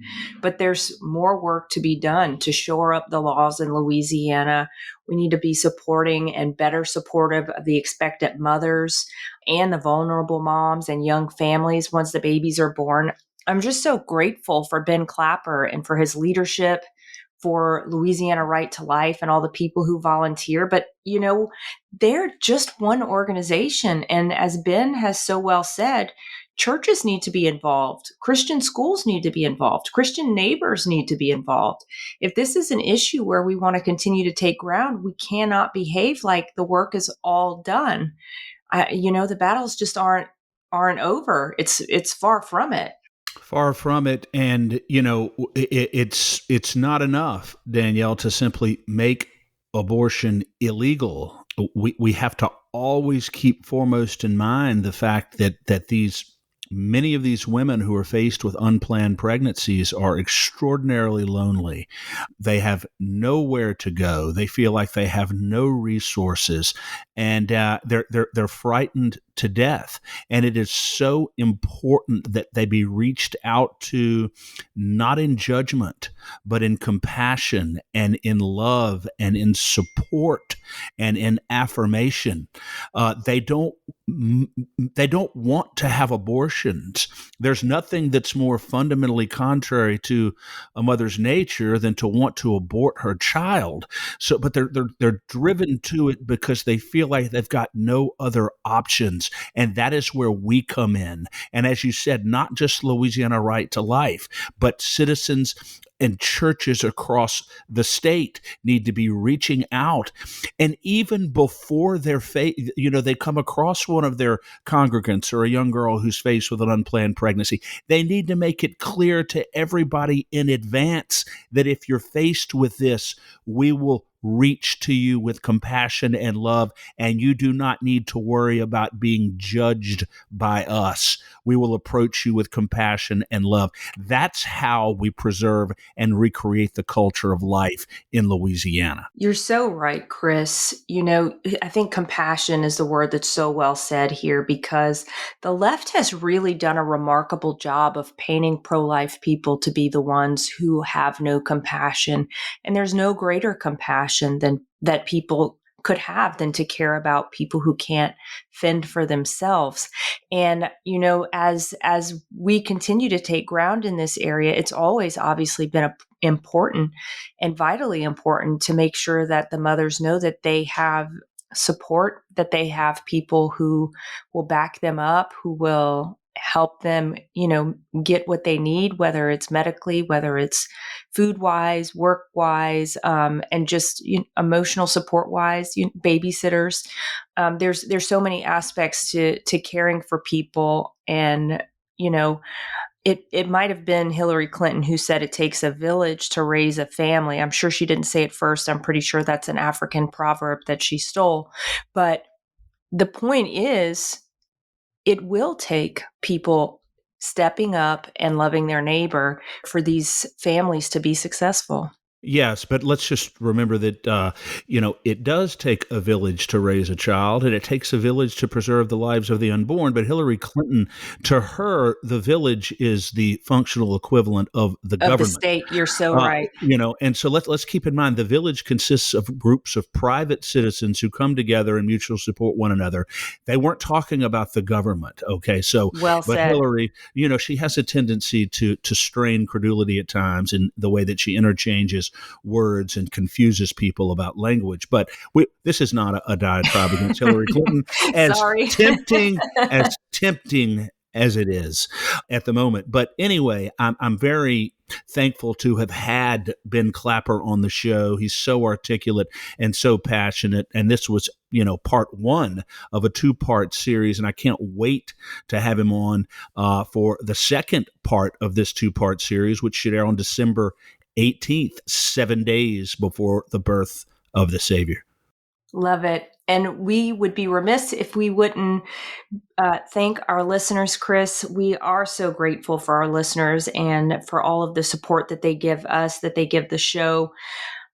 But there's more work to be done to shore up the laws in Louisiana. We need to be supporting and better supportive of the expectant mothers and the vulnerable moms and young families once the babies are born. I'm just so grateful for Ben Clapper and for his leadership, for Louisiana Right to Life and all the people who volunteer. But, they're just one organization. And as Ben has so well said, churches need to be involved. Christian schools need to be involved. Christian neighbors need to be involved. If this is an issue where we want to continue to take ground, we cannot behave like the work is all done. The battles just aren't over. It's far from it. Far from it. And, it's not enough, Danielle, to simply make abortion illegal. We have to always keep foremost in mind the fact that many of these women who are faced with unplanned pregnancies are extraordinarily lonely. They have nowhere to go. They feel like they have no resources, and they're frightened to death. And it is so important that they be reached out to, not in judgment, but in compassion and in love and in support and in affirmation. They don't want to have abortions. There's nothing that's more fundamentally contrary to a mother's nature than to want to abort her child. But they're driven to it because they feel like they've got no other options. And that is where we come in. And as you said, not just Louisiana Right to Life, but citizens and churches across the state need to be reaching out. And even before they come across one of their congregants or a young girl who's faced with an unplanned pregnancy, they need to make it clear to everybody in advance that if you're faced with this, we will reach to you with compassion and love, and you do not need to worry about being judged by us. We will approach you with compassion and love. That's how we preserve and recreate the culture of life in Louisiana. You're so right, Chris. I think compassion is the word that's so well said here, because the left has really done a remarkable job of painting pro-life people to be the ones who have no compassion. And there's no greater compassion than that people could have than to care about people who can't fend for themselves. And, as we continue to take ground in this area, it's always obviously been important and vitally important to make sure that the mothers know that they have support, that they have people who will back them up, who will help them, get what they need, whether it's medically, whether it's food wise, work wise, and just emotional support wise, babysitters. There's so many aspects to caring for people. And, it might have been Hillary Clinton who said it takes a village to raise a family. I'm sure she didn't say it first. I'm pretty sure that's an African proverb that she stole. But the point is, it will take people stepping up and loving their neighbor for these families to be successful. Yes, but let's just remember that, it does take a village to raise a child, and it takes a village to preserve the lives of the unborn. But Hillary Clinton, to her, the village is the functional equivalent of the government. The state. You're so right. And so let's keep in mind the village consists of groups of private citizens who come together and mutually support one another. They weren't talking about the government. Okay, so well but said. Hillary, she has a tendency to strain credulity at times in the way that she interchanges words and confuses people about language. But this is not a diatribe against Hillary Clinton, as tempting as it is at the moment. But anyway, I'm very thankful to have had Ben Clapper on the show. He's so articulate and so passionate. And this was, part one of a 2-part series. And I can't wait to have him on for the second part of this 2-part series, which should air on December 18th, 7 days before the birth of the Savior. Love it. And we would be remiss if we wouldn't thank our listeners, Chris. We are so grateful for our listeners and for all of the support that they give us, that they give the show,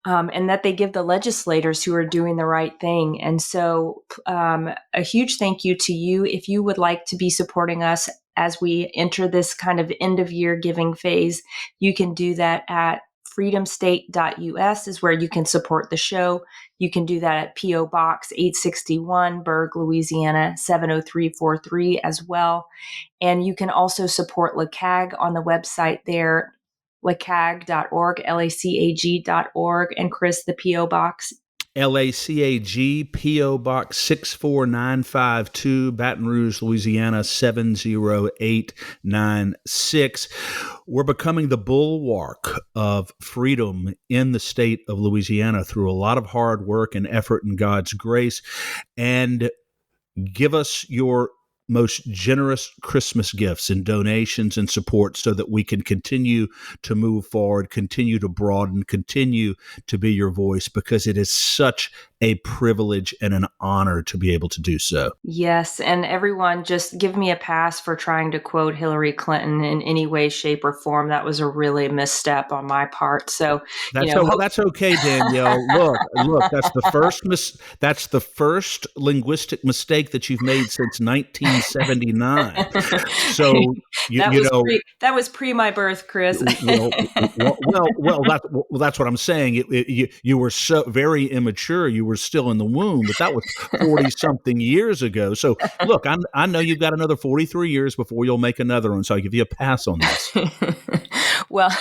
and that they give the legislators who are doing the right thing. And so a huge thank you to you. If you would like to be supporting us as we enter this kind of end of year giving phase, you can do that at freedomstate.us is where you can support the show. You can do that at P.O. Box 861, Berg, Louisiana 70343 as well. And you can also support LACAG on the website there, lacag.org, LACAG.org. And Chris, the P.O. Box? LACAG, P.O. Box 64952, Baton Rouge, Louisiana 70896. We're becoming the bulwark of freedom in the state of Louisiana through a lot of hard work and effort and God's grace. And give us your most generous Christmas gifts and donations and support so that we can continue to move forward, continue to broaden, continue to be your voice, because it is such a privilege and an honor to be able to do so. Yes. And everyone, just give me a pass for trying to quote Hillary Clinton in any way, shape, or form. That was a really misstep on my part. So, that's okay, Danielle. Look, that's the first linguistic mistake that you've made since 1979. So that was pre my birth, Chris. That's what I'm saying. You were so very immature. You were still in the womb, but that was 40 something years ago. So look, I know you've got another 43 years before you'll make another one. So I give you a pass on this. Well,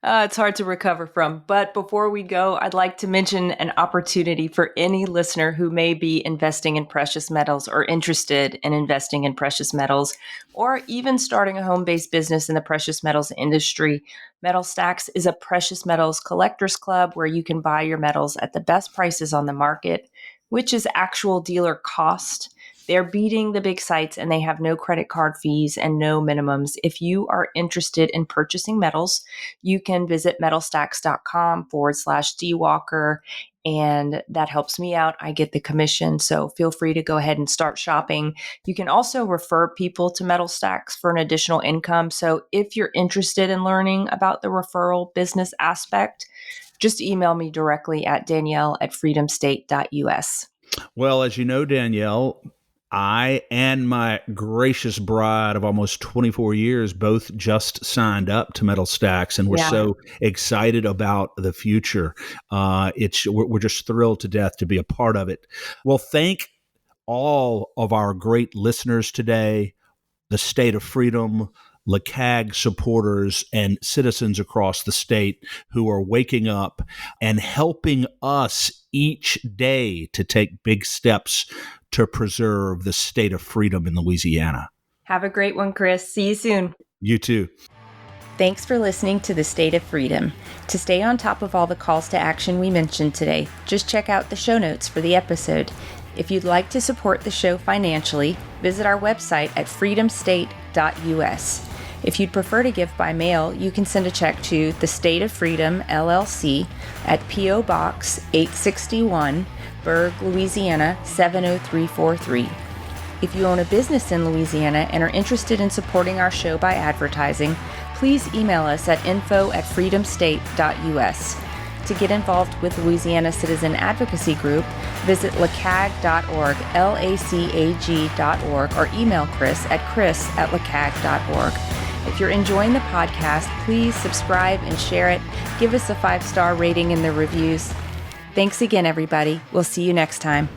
it's hard to recover from. But before we go, I'd like to mention an opportunity for any listener who may be investing in precious metals or interested in investing in precious metals, or even starting a home-based business in the precious metals industry. Metal Stacks is a precious metals collectors club where you can buy your metals at the best prices on the market, which is actual dealer cost. They're beating the big sites, and they have no credit card fees and no minimums. If you are interested in purchasing metals, you can visit metalstacks.com/DWalker, and that helps me out. I get the commission, so feel free to go ahead and start shopping. You can also refer people to Metal Stacks for an additional income. So if you're interested in learning about the referral business aspect, just email me directly at Danielle@freedomstate.us. Well, as you know, Danielle, I and my gracious bride of almost 24 years both just signed up to Metal Stacks, and we're so excited about the future. We're just thrilled to death to be a part of it. Well, thank all of our great listeners today, the State of Freedom, LACAG supporters, and citizens across the state who are waking up and helping us each day to take big steps to preserve the state of freedom in Louisiana. Have a great one, Chris. See you soon. You too. Thanks for listening to The State of Freedom. To stay on top of all the calls to action we mentioned today, just check out the show notes for the episode. If you'd like to support the show financially, visit our website at freedomstate.us. If you'd prefer to give by mail, you can send a check to the State of Freedom, LLC at P.O. Box 861, Berg, Louisiana 70343. If you own a business in Louisiana and are interested in supporting our show by advertising, please email us at info@freedomstate.us. To get involved with Louisiana Citizen Advocacy Group, visit lacag.org, LACAG.org, or email Chris at chris@lacag.org. If you're enjoying the podcast, please subscribe and share it. Give us a 5-star rating in the reviews. Thanks again, everybody. We'll see you next time.